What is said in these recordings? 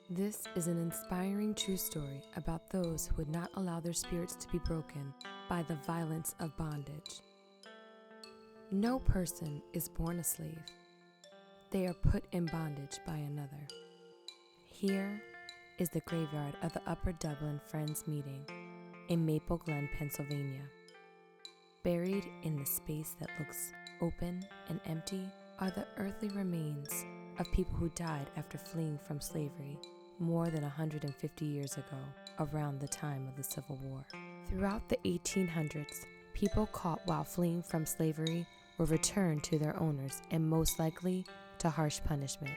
This is an inspiring true story about those who would not allow their spirits to be broken by the violence of bondage. No person is born a slave. They are put in bondage by another. Here is the graveyard of the Upper Dublin Friends meeting in Maple Glen, Pennsylvania. Buried in the space that looks open and empty are the earthly remains of people who died after fleeing from slavery more than 150 years ago, around the time of the Civil War. Throughout the 1800s, people caught while fleeing from slavery were returned to their owners and most likely to harsh punishment.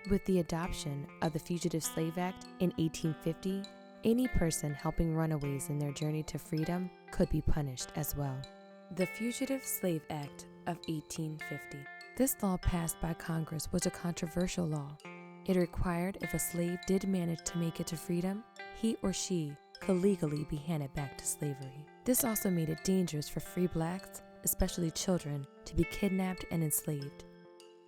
With the adoption of the Fugitive Slave Act in 1850, any person helping runaways in their journey to freedom could be punished as well. The Fugitive Slave Act of 1850. This law passed by Congress was a controversial law. It required if a slave did manage to make it to freedom, he or she could legally be handed back to slavery. This also made it dangerous for free blacks, especially children, to be kidnapped and enslaved.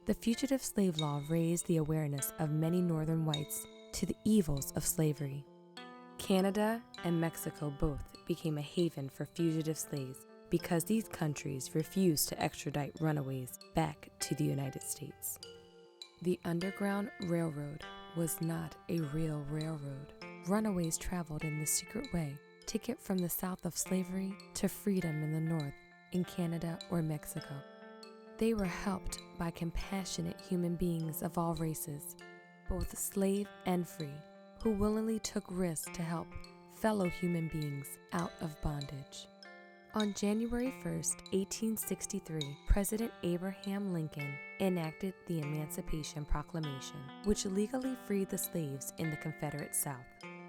The Fugitive Slave Law raised the awareness of many northern whites to the evils of slavery. Canada and Mexico both became a haven for fugitive slaves because these countries refused to extradite runaways back to the United States. The Underground Railroad was not a real railroad. Runaways traveled in this secret way to get from the south of slavery to freedom in the north, in Canada or Mexico. They were helped by compassionate human beings of all races, both slave and free, who willingly took risks to help fellow human beings out of bondage. On January 1, 1863, President Abraham Lincoln enacted the Emancipation Proclamation, which legally freed the slaves in the Confederate South.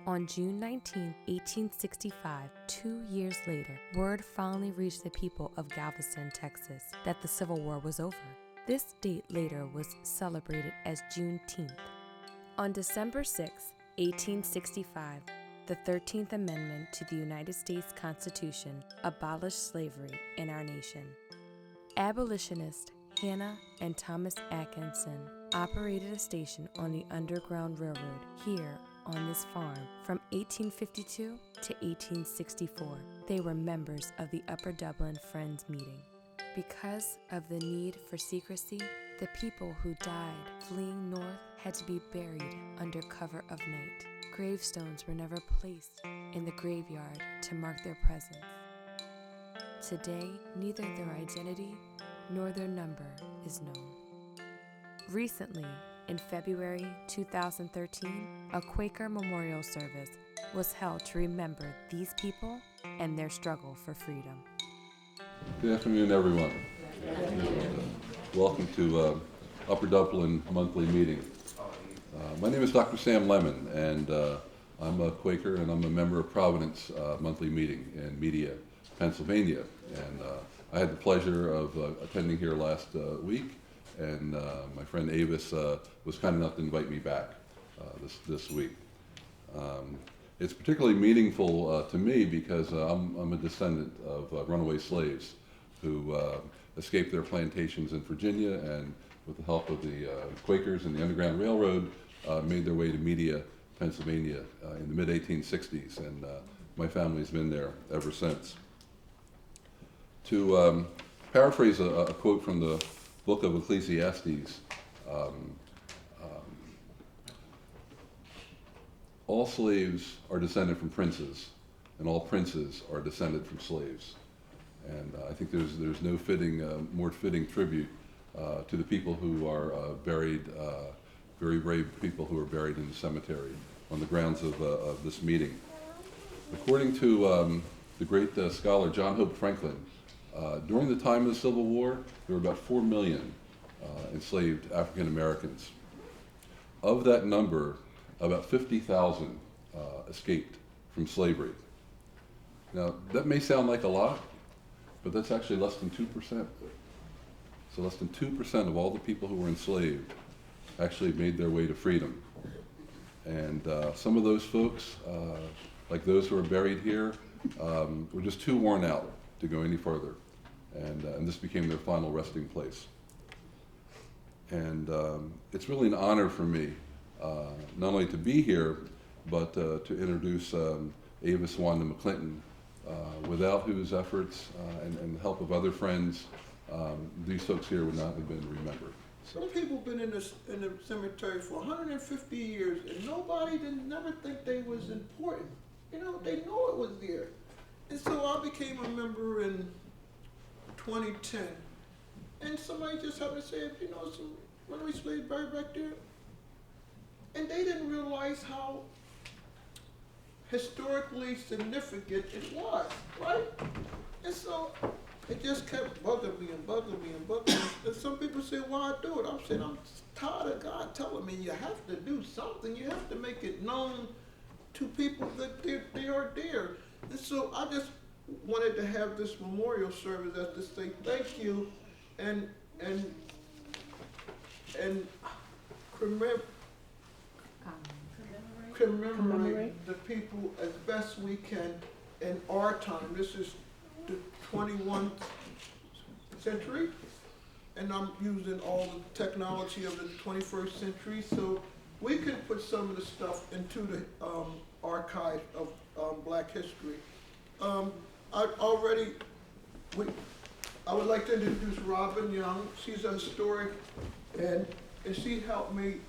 On June 19, 1865, 2 years later, word finally reached the people of Galveston, Texas, that the Civil War was over. This date later was celebrated as Juneteenth. On December 6, 1865, the 13th Amendment to the United States Constitution abolished slavery in our nation. Abolitionists Hannah and Thomas Atkinson operated a station on the Underground Railroad here on this farm from 1852 to 1864. They were members of the Upper Dublin Friends meeting. Because of the need for secrecy, the people who died fleeing north had to be buried under cover of night. Gravestones were never placed in the graveyard to mark their presence. Today, neither their identity nor their number is known. Recently, in February 2013, a Quaker memorial service was held to remember these people and their struggle for freedom. Good afternoon, everyone. Welcome to Upper Dublin monthly meeting. My name is Dr. Sam Lemon, and I'm a Quaker, and I'm a member of Providence monthly meeting in Media, Pennsylvania. And I had the pleasure of attending here last week, and my friend Avis was kind enough to invite me back this week. It's particularly meaningful to me because I'm a descendant of runaway slaves who escaped their plantations in Virginia, and with the help of the Quakers and the Underground Railroad, made their way to Media, Pennsylvania in the mid-1860s, and my family's been there ever since. To paraphrase a quote from the book of Ecclesiastes, all slaves are descended from princes, and all princes are descended from slaves. And I think there's no more fitting tribute to the people who are buried, very brave people who are buried in the cemetery on the grounds of this meeting. According to the great scholar John Hope Franklin, during the time of the Civil War, there were about 4 million enslaved African Americans. Of that number, about 50,000 escaped from slavery. Now, that may sound like a lot, but that's actually less than 2%. So less than 2% of all the people who were enslaved actually made their way to freedom. And some of those folks, like those who are buried here, were just too worn out to go any further. And this became their final resting place. And it's really an honor for me not only to be here, but to introduce Avis Wanda McClinton, without whose efforts and the help of other friends, these folks here would not have been remembered. Some people been in the cemetery for 150 years, and nobody didn't never think they was important. You know, they know it was there. And so I became a member in 2010. And somebody just happened to say, you know, some runaway slaves buried back there. And they didn't realize how historically significant it was, right? And so it just kept bugging me and bugging me and bugging me. And some people say, why do it? I'm saying, I'm tired of God telling me you have to do something. You have to make it known to people that they are there. And so I just wanted to have this memorial service as to say thank you and commemorate the people as best we can in our time. This is the 21st century, and I'm using all the technology of the 21st century, so we can put some of the stuff into the archive of Black history. I would like to introduce Robin Young. She's a historic, and she helped me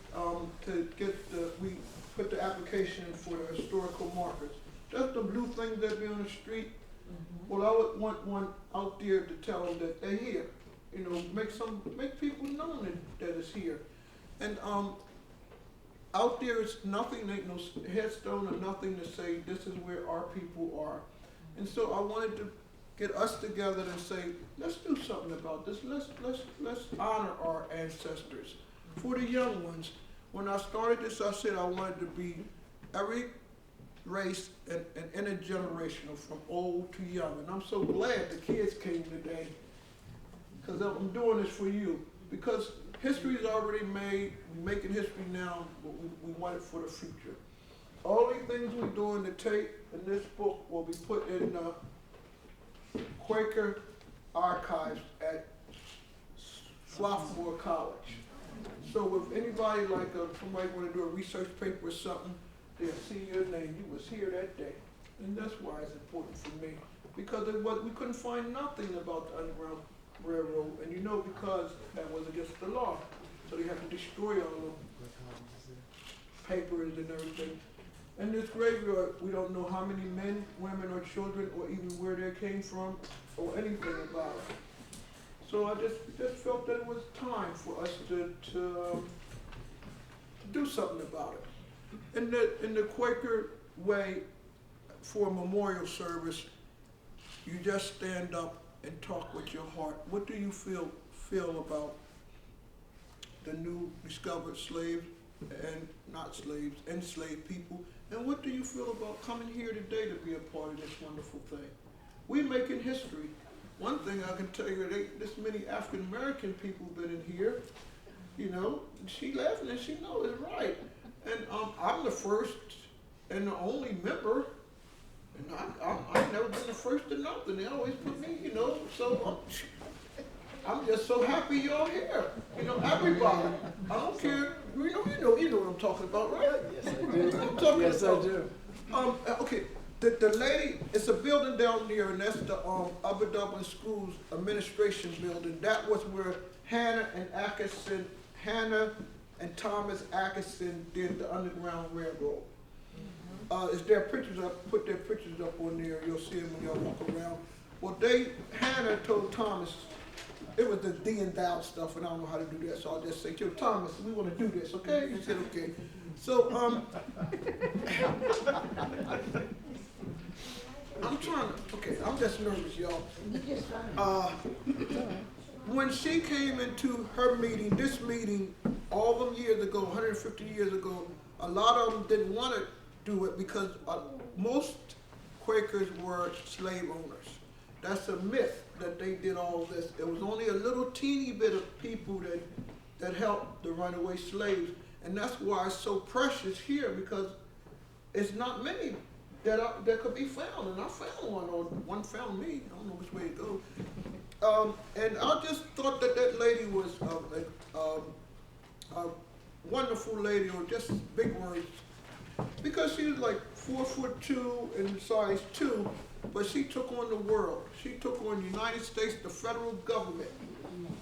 to get we put the application in for the historical markers. Just the blue things that be on the street. Well, I would want one out there to tell them that they're here. You know, make people know that it's here. And out there is nothing, ain't no headstone or nothing to say this is where our people are. And so I wanted to get us together and say, let's do something about this. Let's honor our ancestors. For the young ones, when I started this, I said I wanted to be every race and intergenerational, from old to young. And I'm so glad the kids came today, because I'm doing this for you. Because history is already made, we're making history now, but we want it for the future. All these things we're doing to take in this book will be put in the Quaker archives at Swarthmore College. So if anybody, like somebody want to do a research paper or something, they'll see your name. You was here that day. And that's why it's important for me. Because we couldn't find nothing about the Underground Railroad. And you know, because that was against the law. So they had to destroy all the papers and everything. And this graveyard, we don't know how many men, women, or children, or even where they came from, or anything about it. So I just felt that it was time for us to do something about it. In the Quaker way, for a memorial service, you just stand up and talk with your heart. What do you feel about the new discovered slaves and not slaves, enslaved people? And what do you feel about coming here today to be a part of this wonderful thing? We're making history. One thing I can tell you, this many African American people been in here, you know, she laughing and she knows it's right. And I'm the first and the only member, and I've never been the first to nothing. They always put me, you know, so I'm just so happy you're here. You know, everybody. I don't care. You know what I'm talking about, right? Yes, I do. You know what I'm talking Yes, about. I do. Okay. The lady, it's a building down there, and that's the Upper Dublin Schools Administration Building. That was where Hannah and Thomas Atkinson did the Underground Railroad. Is there pictures up? Put their pictures up on there. You'll see them when y'all walk around. Well, Hannah told Thomas, it was the thee and thou stuff, and I don't know how to do that, so I'll just say, yo, Thomas, we want to do this, okay? He said, okay. So, I'm just nervous, y'all. When she came into her meeting, this meeting, all them years ago, 150 years ago, a lot of them didn't want to do it because most Quakers were slave owners. That's a myth that they did all this. It was only a little teeny bit of people that helped the runaway slaves. And that's why it's so precious here, because it's not many that could be found. And I found one, or one found me. I don't know which way to go. And I just thought that lady was wonderful lady, or just big words, because she was like 4'2" in size 2, but she took on the world. She took on the United States, the federal government,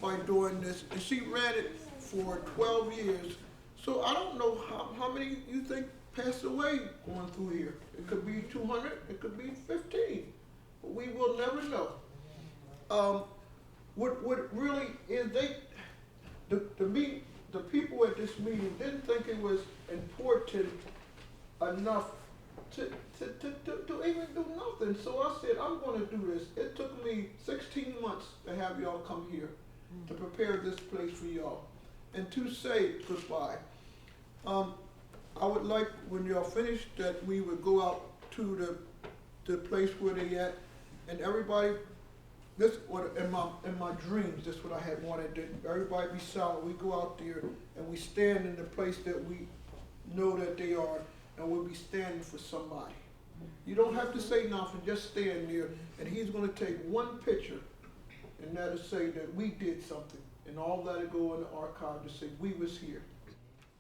by doing this, and she ran it for 12 years. So I don't know how many you think passed away going through here. It could be 200, it could be 15. But we will never know. What really is the people at this meeting didn't think it was important enough to even do nothing. So I said, I'm going to do this. It took me 16 months to have y'all come here to prepare this place for y'all and to say goodbye. I would like, when y'all finish, that we would go out to the place where they at, and everybody, this what in my dreams, this what I had wanted, that everybody be silent. We go out there and we stand in the place that we know that they are, and we'll be standing for somebody. You don't have to say nothing, just stand there, and he's going to take one picture, and that'll say that we did something, and all that'll go in the archive to say we was here.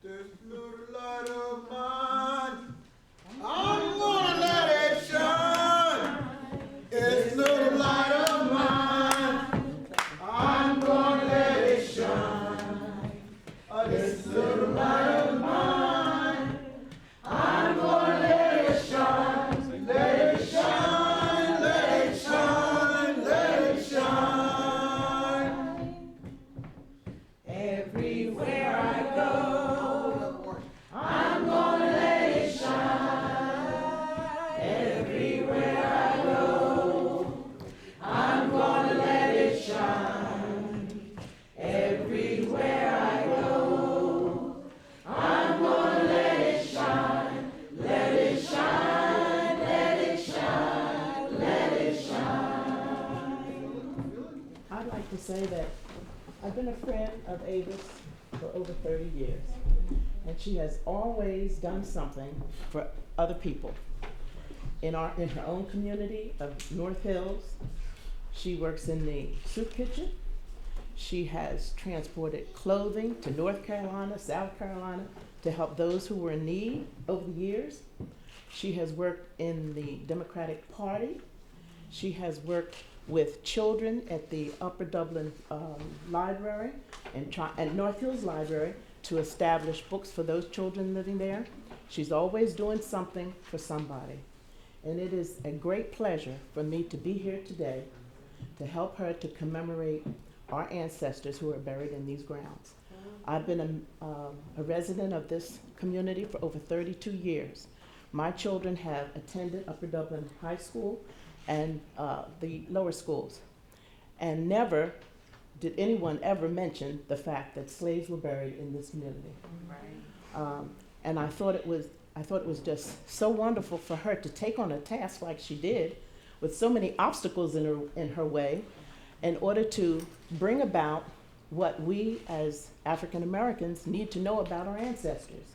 This little light of mine, I'm gonna let it shine. This little light of mine, I'm gonna let it shine. This little light of mine, I'm gonna let it shine. Let it shine, let it shine, let it shine. Everywhere I go, I'm gonna let it shine. Everywhere I go, I'm gonna let it shine. Everywhere I go, I'm gonna let it shine. Let it shine, let it shine, let it shine. I'd like to say that I've been a friend of Ava's for over 30 years, and she has always done something for other people. In her own community of North Hills, she works in the soup kitchen. She has transported clothing to North Carolina, South Carolina, to help those who were in need over the years. She has worked in the Democratic Party. She has worked with children at the Upper Dublin Library and North Hills Library to establish books for those children living there. She's always doing something for somebody. And it is a great pleasure for me to be here today to help her to commemorate our ancestors who are buried in these grounds. I've been a resident of this community for over 32 years. My children have attended Upper Dublin High School and the lower schools. And never did anyone ever mention the fact that slaves were buried in this community. Right. And I thought it was just so wonderful for her to take on a task like she did, with so many obstacles in her way, in order to bring about what we as African Americans need to know about our ancestors.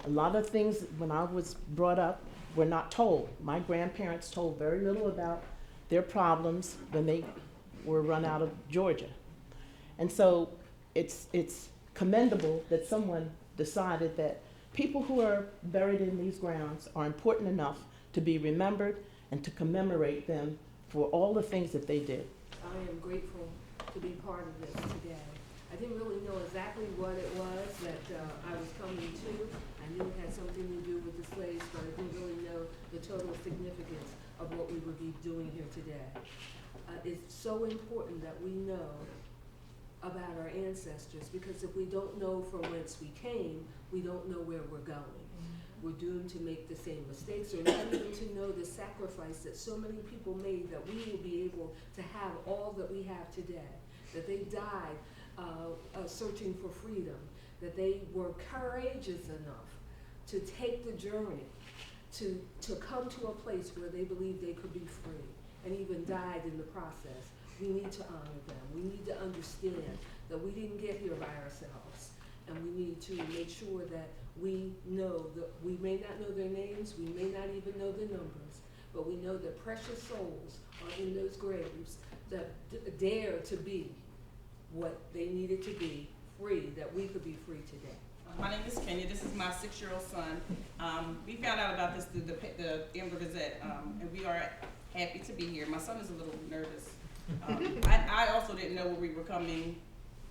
A lot of things when I was brought up were not told. My grandparents told very little about their problems when they were run out of Georgia. And so it's commendable that someone decided that people who are buried in these grounds are important enough to be remembered and to commemorate them for all the things that they did. I am grateful to be part of this today. I didn't really know exactly what it was that I was coming to. I knew it had something to do with the slaves, but I didn't really know the total significance of what we would be doing here today. It's so important that we know about our ancestors, because if we don't know from whence we came, we don't know where we're going. We're doomed to make the same mistakes, or not even to know the sacrifice that so many people made that we will be able to have all that we have today, that they died searching for freedom, that they were courageous enough to take the journey to come to a place where they believed they could be free, and even died in the process. We need to honor them. We need to understand that we didn't get here by ourselves, and we need to make sure that we know that we may not know their names, we may not even know their numbers, but we know that precious souls are in those graves that dare to be what they needed to be, free, that we could be free today. My name is Kenya. This is my 6-year-old son. We found out about this through the Amber Gazette, and we are happy to be here. My son is a little nervous. I also didn't know where we were coming,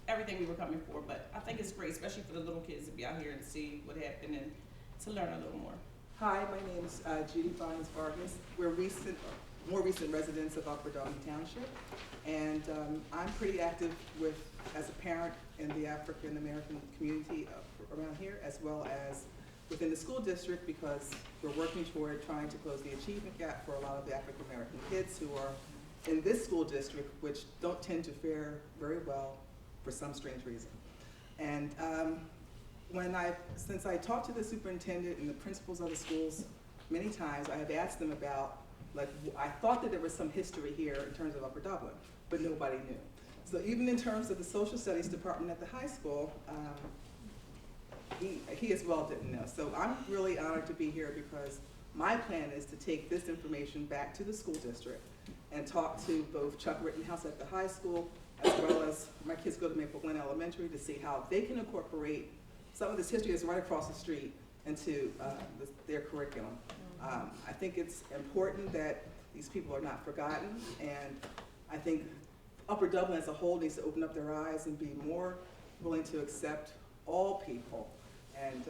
everything we were coming for, but I think it's great, especially for the little kids to be out here and see what happened and to learn a little more. Hi, my name is Judy Bynes Vargas. We're more recent residents of Upper Dublin Township, and I'm pretty active as a parent in the African American community around here, as well as within the school district, because we're working toward trying to close the achievement gap for a lot of the African American kids who are in this school district, which don't tend to fare very well for some strange reason. And since I talked to the superintendent and the principals of the schools many times, I have asked them about, like, I thought that there was some history here in terms of Upper Dublin, but nobody knew. So even in terms of the social studies department at the high school, he as well didn't know. So I'm really honored to be here because my plan is to take this information back to the school district and talk to both Chuck Rittenhouse at the high school, as well as my kids go to Maple Glen Elementary, to see how they can incorporate some of this history that's right across the street into their curriculum. I think it's important that these people are not forgotten, and I think Upper Dublin as a whole needs to open up their eyes and be more willing to accept all people, and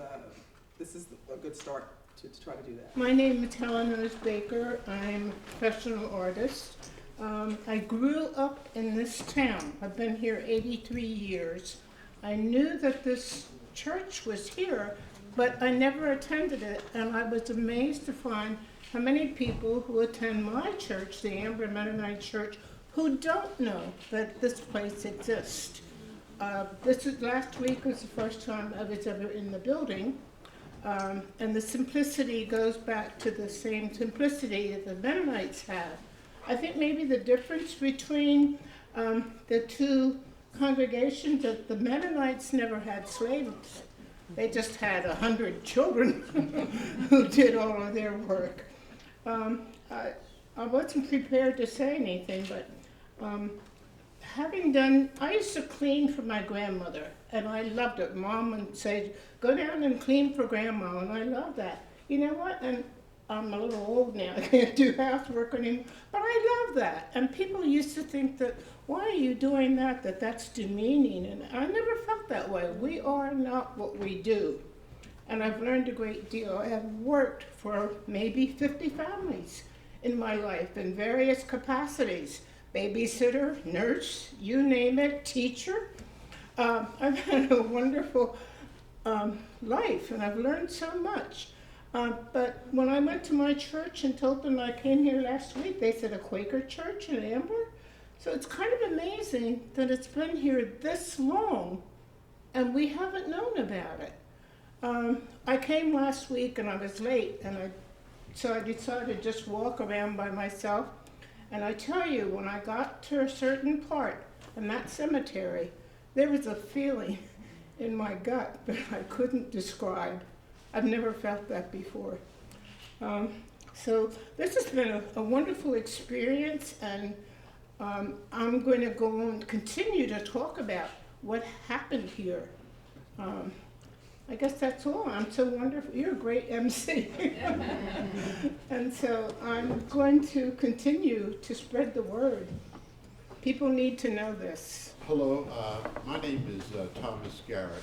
this is a good start to try to do that. My name is Helen Rose Baker. I'm a professional artist. I grew up in this town. I've been here 83 years. I knew that this church was here, but I never attended it, and I was amazed to find how many people who attend my church, the Amber Mennonite Church, who don't know that this place exists. Last week was the first time I was ever in the building, and the simplicity goes back to the same simplicity that the Mennonites have. I think maybe the difference between the two congregations, that the Mennonites never had slaves. They just had 100 children who did all of their work. I wasn't prepared to say anything, but I used to clean for my grandmother, and I loved it. Mom would say, go down and clean for Grandma, and I love that. You know what? And I'm a little old now, I can't do housework anymore, but I love that. And people used to think that, why are you doing that, that's demeaning, and I never felt that way. We are not what we do. And I've learned a great deal. I have worked for maybe 50 families in my life in various capacities. Babysitter, nurse, you name it, teacher. I've had a wonderful life, and I've learned so much. But when I went to my church and told them I came here last week, they said a Quaker church in Amber? So it's kind of amazing that it's been here this long and we haven't known about it. I came last week and I was late, so I decided to just walk around by myself. And I tell you, when I got to a certain part in that cemetery, there was a feeling in my gut that I couldn't describe. I've never felt that before. So this has been a wonderful experience, and I'm going to go on continue to talk about what happened here. I guess that's all. I'm so wonderful. You're a great MC. And so I'm going to continue to spread the word. People need to know this. Hello, my name is Thomas Garrett,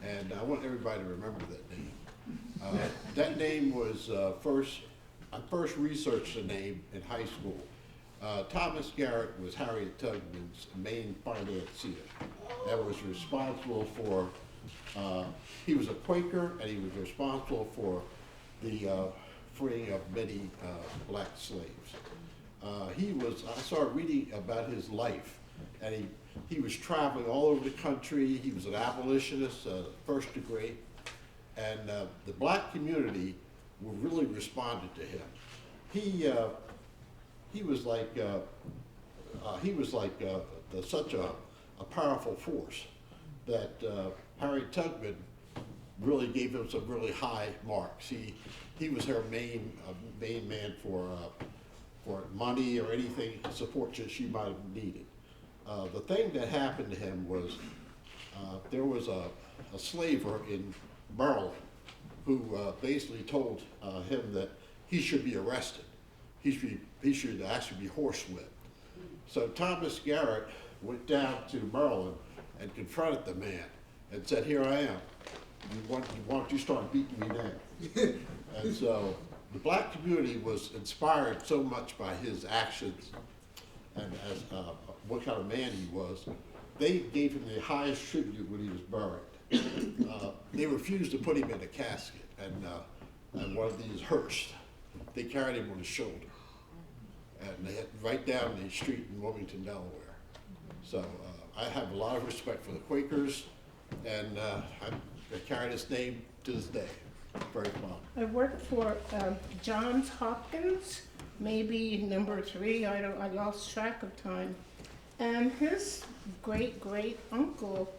and I want everybody to remember that name. That name was I first researched the name in high school. Thomas Garrett was Harriet Tubman's main financier that was responsible for, he was a Quaker, and he was responsible for the freeing of many black slaves. I started reading about his life, and he was traveling all over the country. He was an abolitionist, first degree, and the black community really responded to him. He was like such a powerful force that Harriet Tubman really gave him some really high marks. He was her main man for money or anything support that she might have needed. The thing that happened to him was there was a slaver in Maryland who basically told him that he should be arrested. He should actually be horsewhipped. So Thomas Garrett went down to Maryland and confronted the man and said, "Here I am. Why don't you start beating me now?" And so the black community was inspired so much by his actions and as what kind of man he was, they gave him the highest tribute when he was buried. They refused to put him in a casket, and one of these hearse. They carried him on his shoulder, and they had right down the street in Wilmington, Delaware. So I have a lot of respect for the Quakers, and I carry this name to this day. Very fond. I worked for Johns Hopkins, maybe number 3, I lost track of time. And his great uncle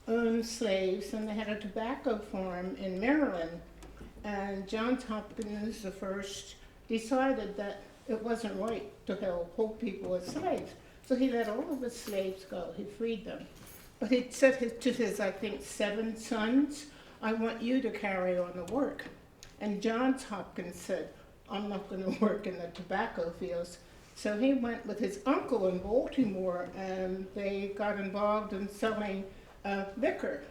owned slaves, and they had a tobacco farm in Maryland. And Johns Hopkins the first decided that it wasn't right to hold people as slaves. So he let all of his slaves go, he freed them. But he said to his, I think, 7 sons, "I want you to carry on the work." And Johns Hopkins said, "I'm not going to work in the tobacco fields." So he went with his uncle in Baltimore, and they got involved in selling liquor.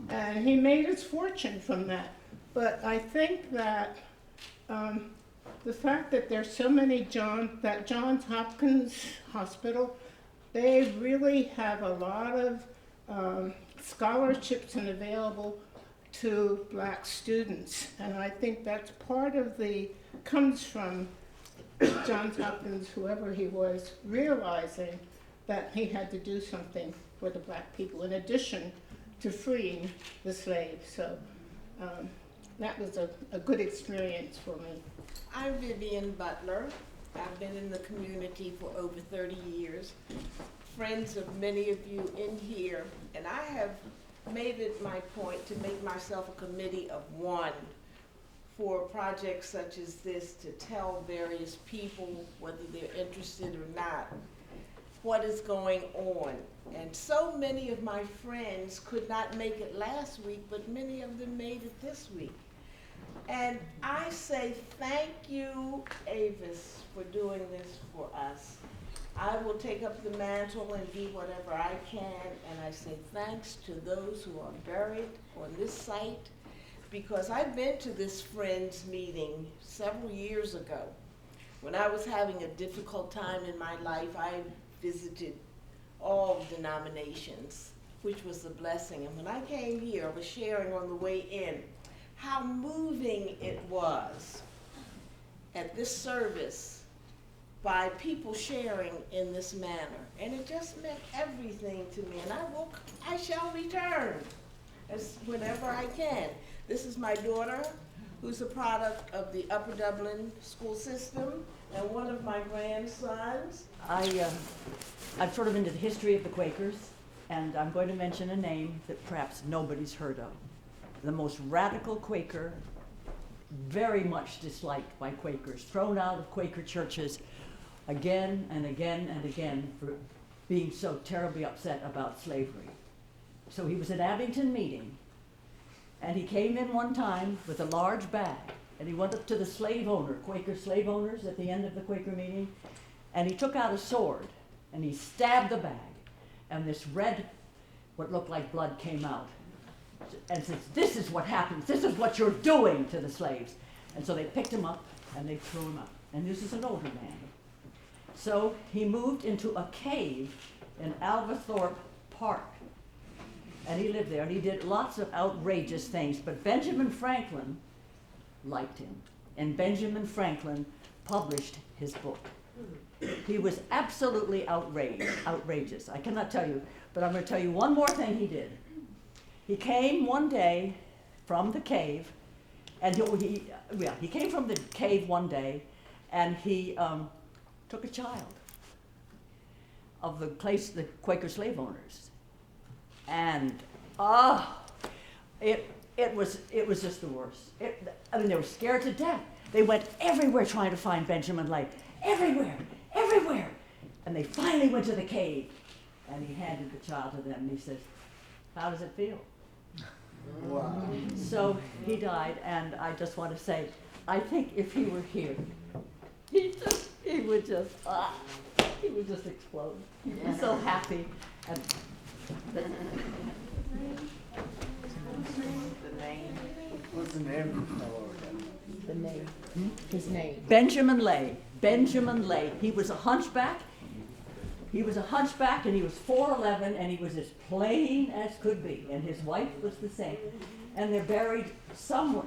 And he made his fortune from that. But I think that the fact that there's so many Johns Hopkins Hospital, they really have a lot of scholarships and available to black students. And I think that's part of comes from Johns Hopkins, whoever he was, realizing that he had to do something for the black people in addition to freeing the slaves. So that was a good experience for me. I'm Vivian Butler. I've been in the community for over 30 years, friends of many of you in here, and I have made it my point to make myself a committee of one for projects such as this, to tell various people, whether they're interested or not, what is going on. And so many of my friends could not make it last week, but many of them made it this week. And I say thank you, Avis, for doing this for us. I will take up the mantle and do whatever I can, and I say thanks to those who are buried on this site, because I've been to this Friends meeting several years ago. When I was having a difficult time in my life, I visited all denominations, which was a blessing. And when I came here, I was sharing on the way in how moving it was at this service by people sharing in this manner. And it just meant everything to me. And I shall return whenever I can. This is my daughter, who's a product of the Upper Dublin school system, and one of my grandsons. I'm sort of into the history of the Quakers, and I'm going to mention a name that perhaps nobody's heard of. The most radical Quaker, very much disliked by Quakers, thrown out of Quaker churches again and again and again for being so terribly upset about slavery. So he was at Abington meeting, and he came in one time with a large bag, and he went up to the slave owner, Quaker slave owners at the end of the Quaker meeting, and he took out a sword, and he stabbed the bag, and this red, what looked like blood came out, and says, "This is what happens, this is what you're doing to the slaves." And so they picked him up, and they threw him out, and this is an older man. So he moved into a cave in Alvathorpe Park, and he lived there, and he did lots of outrageous things, but Benjamin Franklin liked him, and Benjamin Franklin published his book. He was absolutely outrageous. I cannot tell you, but I'm going to tell you one more thing he did. He came one day from the cave, and he came from the cave one day, and he took a child of the Quaker slave owners, and it was just the worst. They were scared to death. They went everywhere trying to find Benjamin Light, everywhere, and they finally went to the cave, and he handed the child to them, and he says, "How does it feel?" Wow. So he died, and I just want to say, I think if he were here, he would just explode. He'd be so happy. And The name. What's the name of the fellow again? The name, his name. Benjamin Lay. Benjamin Lay. He was a hunchback. He was a hunchback, and he was 4'11", and he was as plain as could be. And his wife was the same. And they're buried somewhere.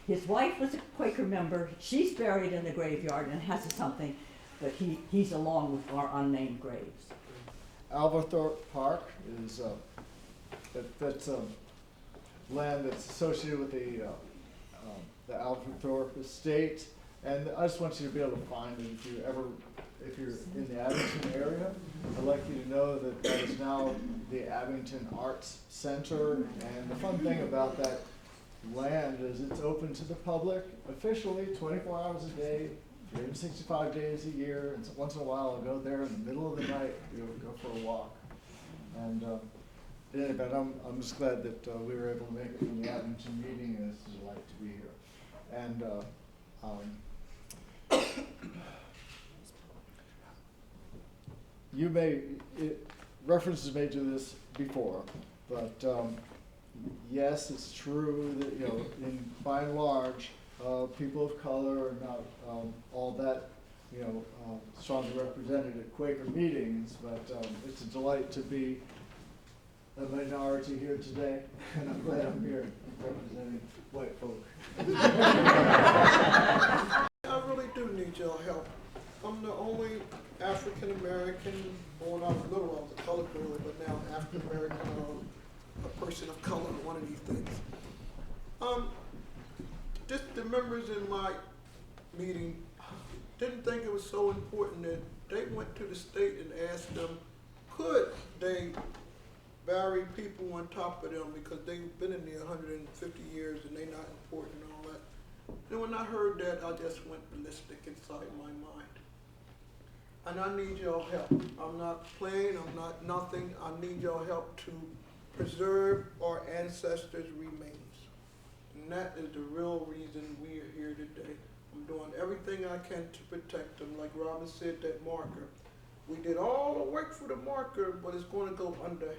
His wife was a Quaker member. She's buried in the graveyard and has something, but he's along with our unnamed graves. Alverthorpe Park is that's land that's associated with the Alverthorpe estate, and I just want you to be able to find it if you're in the Abington area. I'd like you to know that that is now the Abington Arts Center, and the fun thing about that land is it's open to the public officially 24 hours a day, 365 days a year, and so once in a while I'll go there in the middle of the night, go for a walk. And in any event, I'm just glad that we were able to make it from the Abington meeting, and it's a delight to be here. And reference is made to this before, but yes, it's true that, by and large, people of color are not all that, strongly represented at Quaker meetings, but it's a delight to be a minority here today, and I'm glad I'm here representing white folk. I really do need your help. I'm the only African American, born out of little, I was a colored girl, but now African American, a person of color, one of these things. Just the members in my meeting didn't think it was so important that they went to the state and asked them, could they bury people on top of them because they've been in there 150 years and they're not important and all that. And when I heard that, I just went ballistic inside my mind. And I need your help. I'm not playing, I'm not nothing. I need your help to preserve our ancestors' remains. And that is the real reason we are here today. I'm doing everything I can to protect them. Like Robin said, that marker. We did all the work for the marker, but it's going to go under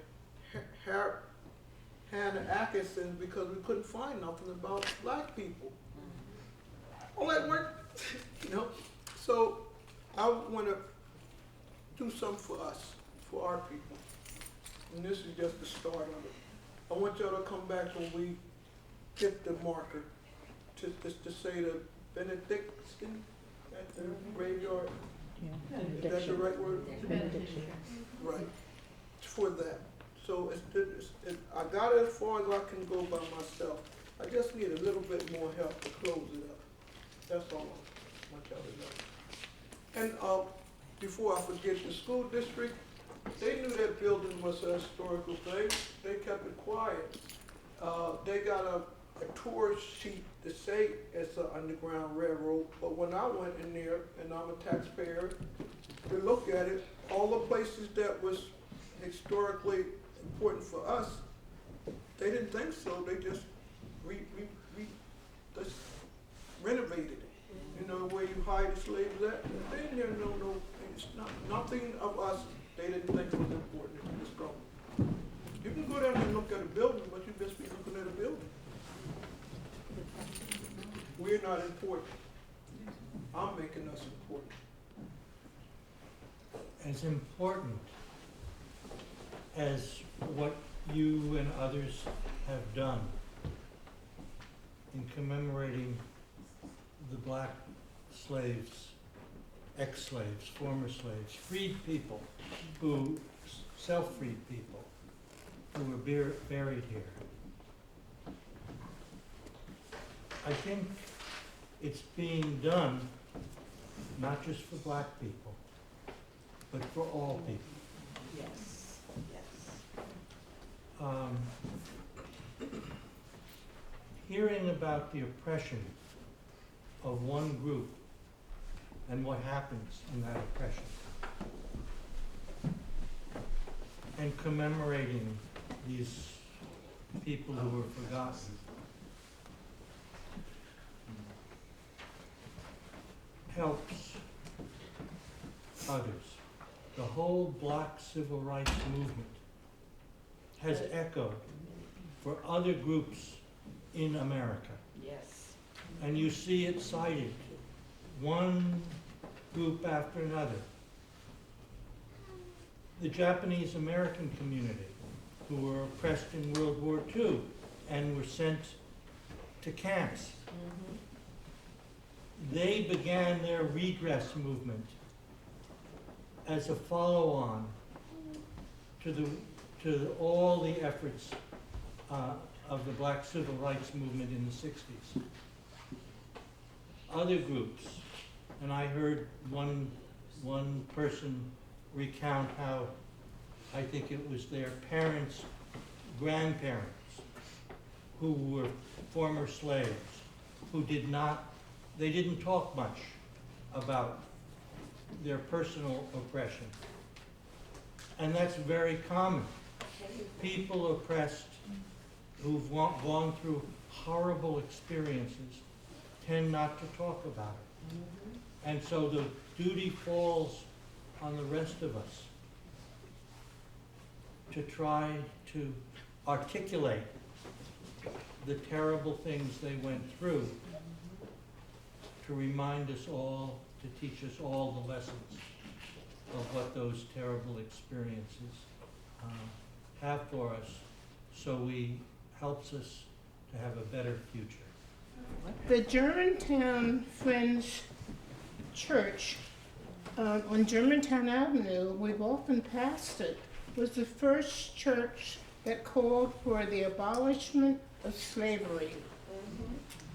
Hannah Atkinson because we couldn't find nothing about black people. All that work, So I want to do something for us, for our people. And this is just the start of it. I want y'all to come back when we get the marker to say the benediction at the graveyard. Yeah. Is that the right word? Benediction. Right. It's for that. So I got it as far as I can go by myself. I just need a little bit more help to close it up. That's all I want y'all to know. And before I forget, the school district, they knew that building was a historical thing. They kept it quiet. They got a tour sheet to say it's an underground railroad, but when I went in there, and I'm a taxpayer, to look at it, all the places that was historically important for us, they didn't think so. They just just renovated it. Where you hide the slaves at. They didn't know it's nothing of us they didn't think was important. It's gone. You can go down and look at a building, but you just be looking at a building. We're not important. I'm making us important. As important as what you and others have done in commemorating the black slaves, ex-slaves, former slaves, freed people, self-freed people who were buried here. I think it's being done not just for black people, but for all people. Yes, yes. Hearing about the oppression of one group and what happens in that oppression, and commemorating these people who were forgotten. Helps others. The whole Black civil rights movement has echoed for other groups in America. Yes. And you see it cited, one group after another. The Japanese American community, who were oppressed in World War II and were sent to camps. They began their redress movement as a follow-on to all the efforts of the Black civil rights movement in the 60s. Other groups, and I heard one person recount how I think it was their parents, grandparents, who were former slaves, who they didn't talk much about their personal oppression. And that's very common. People oppressed who've gone through horrible experiences tend not to talk about it. And so the duty falls on the rest of us to try to articulate the terrible things they went through, to remind us all, to teach us all the lessons of what those terrible experiences have for us, so helps us to have a better future. The Germantown Friends Church on Germantown Avenue, we've often passed it, was the first church that called for the abolishment of slavery.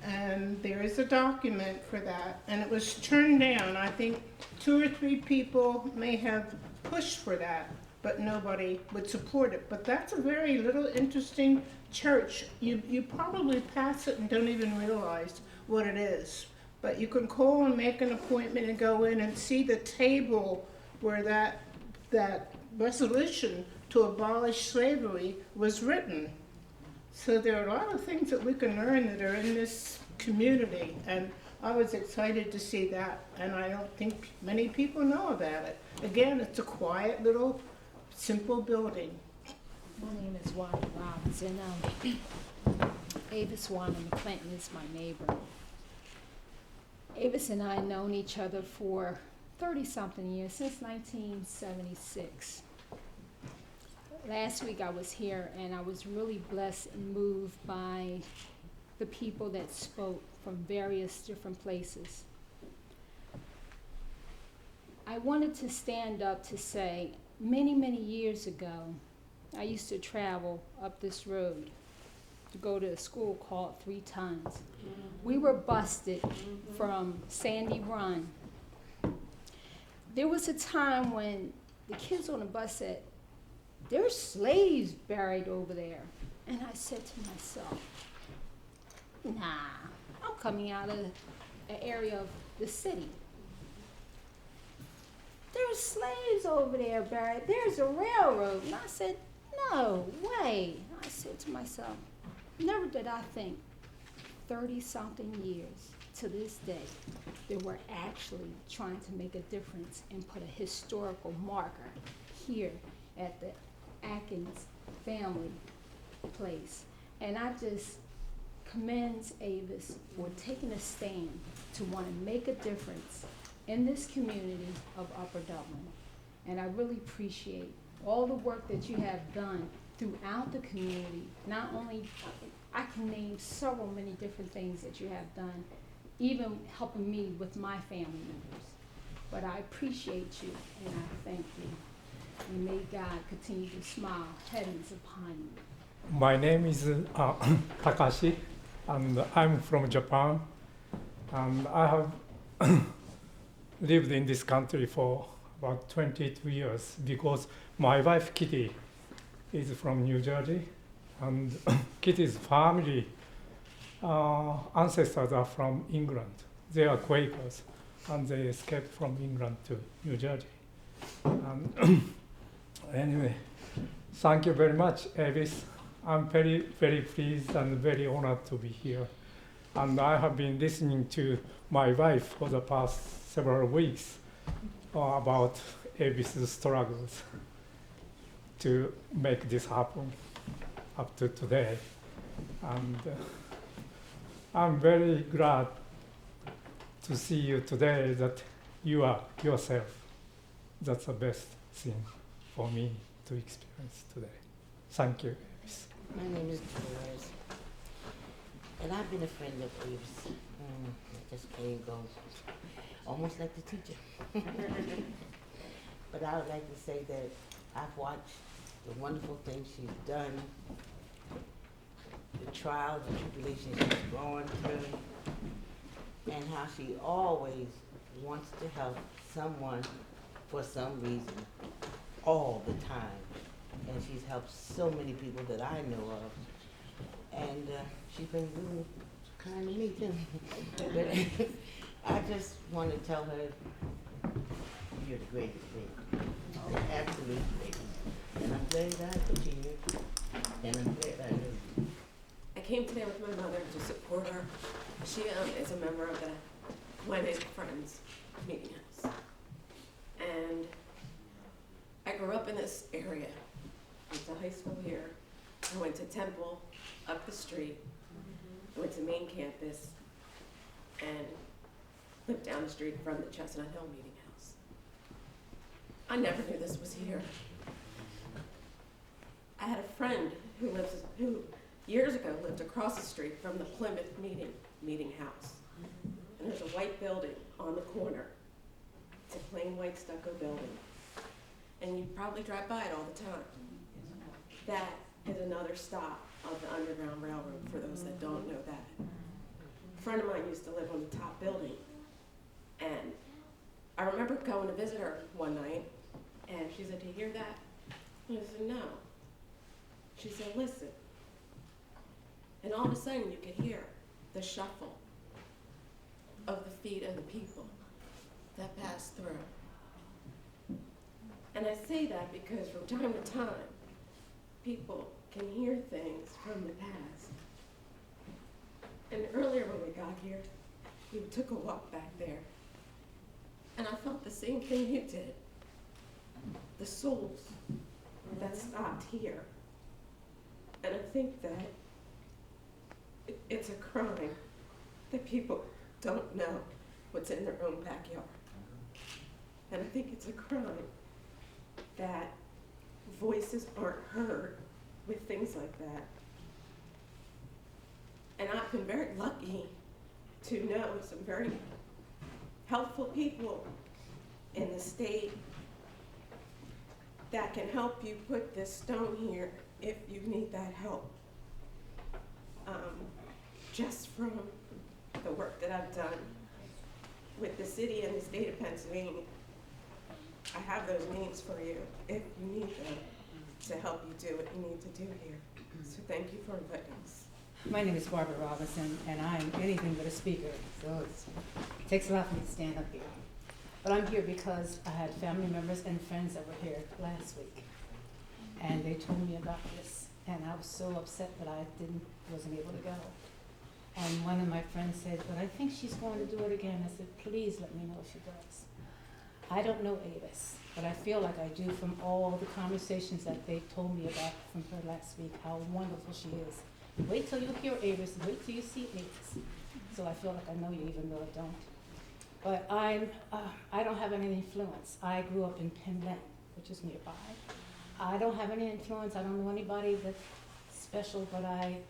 And there is a document for that, and it was turned down. I think 2 or 3 people may have pushed for that, but nobody would support it. But that's a very little interesting church. You probably pass it and don't even realize what it is. But you can call and make an appointment and go in and see the table where that resolution to abolish slavery was written. So there are a lot of things that we can learn that are in this community, and I was excited to see that, and I don't think many people know about it. Again, it's a quiet little, simple building. My name is Wanda Robinson. Avis Wanda McClinton is my neighbor. Avis and I have known each other for 30-something years, since 1976. Last week I was here and I was really blessed and moved by the people that spoke from various different places. I wanted to stand up to say, many, many years ago, I used to travel up this road to go to a school called 3 Tons. We were busted from Sandy Run. There was a time when the kids on the bus said, "There's slaves buried over there." And I said to myself, nah, I'm coming out of an area of the city. There's slaves over there buried. There's a railroad. And I said, no way. I said to myself, never did I think 30-something years to this day that we're actually trying to make a difference and put a historical marker here at the Atkins family place. And I just commend Avis for taking a stand to want to make a difference in this community of Upper Dublin. And I really appreciate all the work that you have done throughout the community. Not only, I can name several many different things that you have done, even helping me with my family members. But I appreciate you and I thank you. And may God continue to smile heavens upon you. My name is Takashi, and I'm from Japan. And I have lived in this country for about 22 years because my wife Kitty is from New Jersey, and Kitty's family ancestors are from England. They are Quakers, and they escaped from England to New Jersey. Anyway, thank you very much, Avis, I'm very, very pleased and very honored to be here. And I have been listening to my wife for the past several weeks about Avis's struggles to make this happen up to today. And I'm very glad to see you today that you are yourself. That's the best thing for me to experience today. Thank you, Avis. My name is Dolores, and I've been a friend of Avis. I just can't go, almost like the teacher. But I would like to say that I've watched the wonderful things she's done, the trials and tribulations she's gone through, and how she always wants to help someone for some reason, all the time. And she's helped so many people that I know of. And she's been really kind to me too. But I just want to tell her, you're the greatest thing, the absolute greatest. And I'm glad that I put you here, and I'm glad I know you. I came today with my mother to support her. She is a member of the Quaker Friends meeting house. And I grew up in this area. I went to high school here. I went to Temple up the street. I went to main campus and lived down the street from the Chestnut Hill meeting house. I never knew this was here. I had a friend who years ago lived across the street from the Plymouth meeting house. And there's a white building on the corner. It's a plain white stucco building. And you probably drive by it all the time. That is another stop of the Underground Railroad, for those that don't know that. A friend of mine used to live on the top building. And I remember going to visit her one night, and she said, "Do you hear that?" And I said, "No." She said, "Listen." And all of a sudden you could hear the shuffle of the feet of the people that pass through. And I say that because from time to time, people can hear things from the past. And earlier when we got here, we took a walk back there. And I felt the same thing you did. The souls that stopped here. And I think that it's a crime that people don't know what's in their own backyard. And I think it's a crime that voices aren't heard with things like that. And I've been very lucky to know some very helpful people in the state that can help you put this stone here if you need that help. Just from the work that I've done with the city and the state of Pennsylvania, I have those names for you if you need them to help you do what you need to do here. So thank you for inviting us. My name is Barbara Robinson, and I'm anything but a speaker, so it takes a lot for me to stand up here. But I'm here because I had family members and friends that were here last week, and they told me about this, and I was so upset that I wasn't able to go. And one of my friends said, "But I think she's going to do it again." I said, "Please let me know if she does." I don't know Avis, but I feel like I do from all the conversations that they told me about from her last week, how wonderful she is. Wait till you hear Avis, wait till you see Avis. So I feel like I know you even though I don't. But I don't have any influence. I grew up in Penn Glen, which is nearby. I don't have any influence. I don't know anybody that's special, but I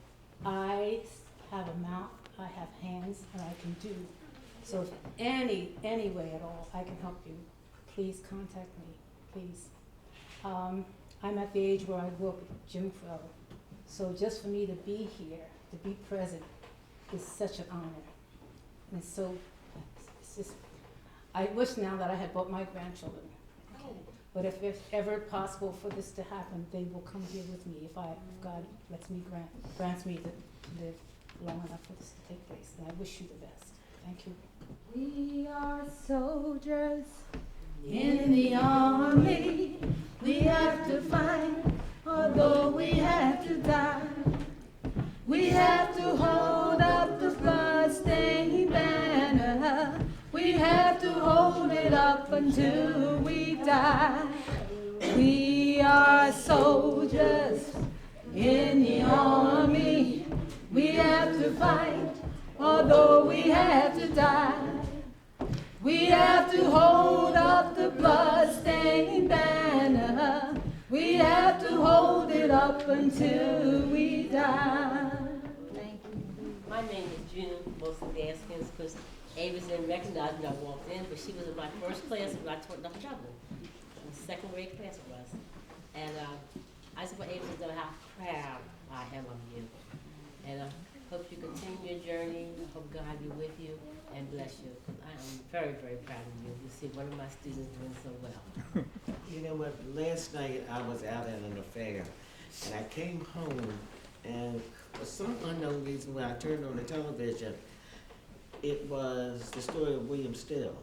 have a mouth, I have hands, and I can do. So if any way at all I can help you, please contact me, please. I'm at the age where I grew up with Jim Crow. So just for me to be here, to be present, is such an honor. And it's just, I wish now that I had brought my grandchildren. But if it's ever possible for this to happen, they will come here with me if God lets me grants me to live long enough for this to take place. And I wish you the best. Thank you. We are soldiers in the army. We have to fight for although we have to die. We have to hold up the blood-stained banner. We have to hold it up until we die. We are soldiers in the army. We have to fight, although we have to die. We have to hold up the blood-stained banner. We have to hold it up until we die. Thank you. My name is June, most of the Gaskins, because Ava's didn't recognize me when I walked in, but she was in my first class when I taught in Upper Dublin. The second grade class it was. And I just want Ava to know how proud I am of you. And I hope you continue your journey. I hope God be with you and bless you. I am very, very proud of you. You see one of my students doing so well. You know what, last night I was out at an affair, and I came home, and for some unknown reason, when I turned on the television, it was the story of William Still.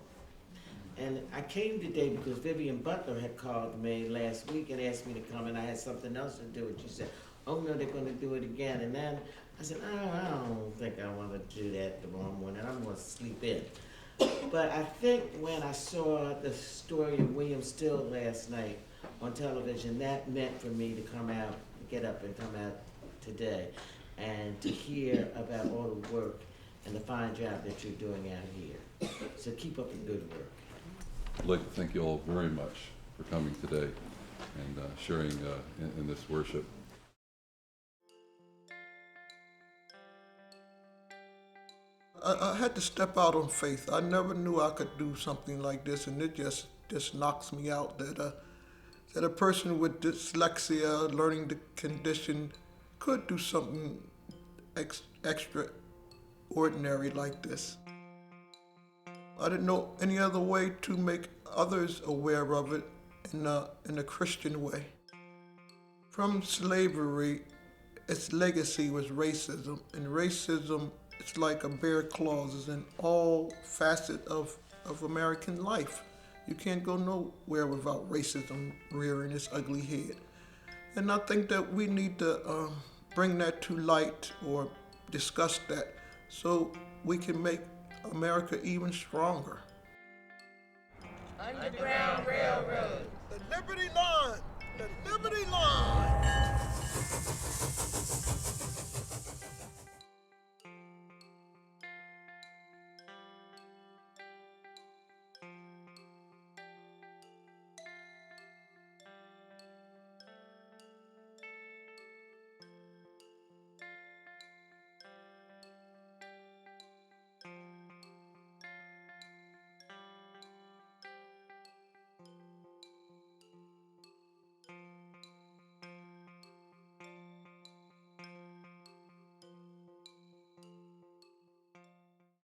And I came today because Vivian Butler had called me last week and asked me to come, and I had something else to do, and she said, oh no, they're gonna do it again. And then I said, oh, I don't think I wanna do that tomorrow morning, I'm gonna sleep in. But I think when I saw the story of William Still last night on television, that meant for me to come out, get up and come out today and to hear about all the work and the fine job that you're doing out here. So keep up the good work. I'd like to thank you all very much for coming today and sharing in this worship. I had to step out on faith. I never knew I could do something like this, and it just knocks me out that a person with dyslexia, learning condition, could do something extraordinary like this. I didn't know any other way to make others aware of it in a Christian way. From slavery, its legacy was racism, and racism, it's like a bear claws in all facets of American life. You can't go nowhere without racism rearing its ugly head. And I think that we need to bring that to light or discuss that so we can make America even stronger. Underground Railroad. The Liberty Line! The Liberty Line!